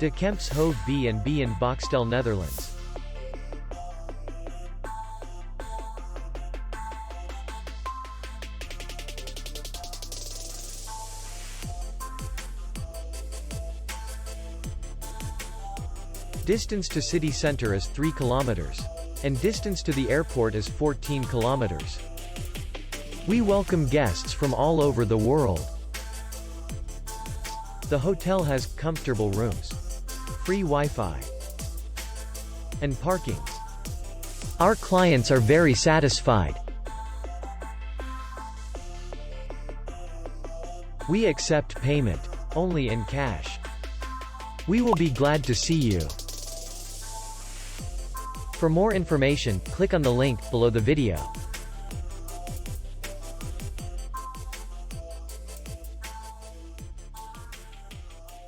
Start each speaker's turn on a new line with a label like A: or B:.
A: De Kempse Hoeve B&B in Boxtel, Netherlands. Distance to city center is 3 kilometers. And distance to the airport is 14 kilometers. We welcome guests from all over the world. The hotel has comfortable rooms, free Wi-Fi, and parking. Our clients are very satisfied. We accept payment only in cash. We will be glad to see you. For more information, click on the link below the video.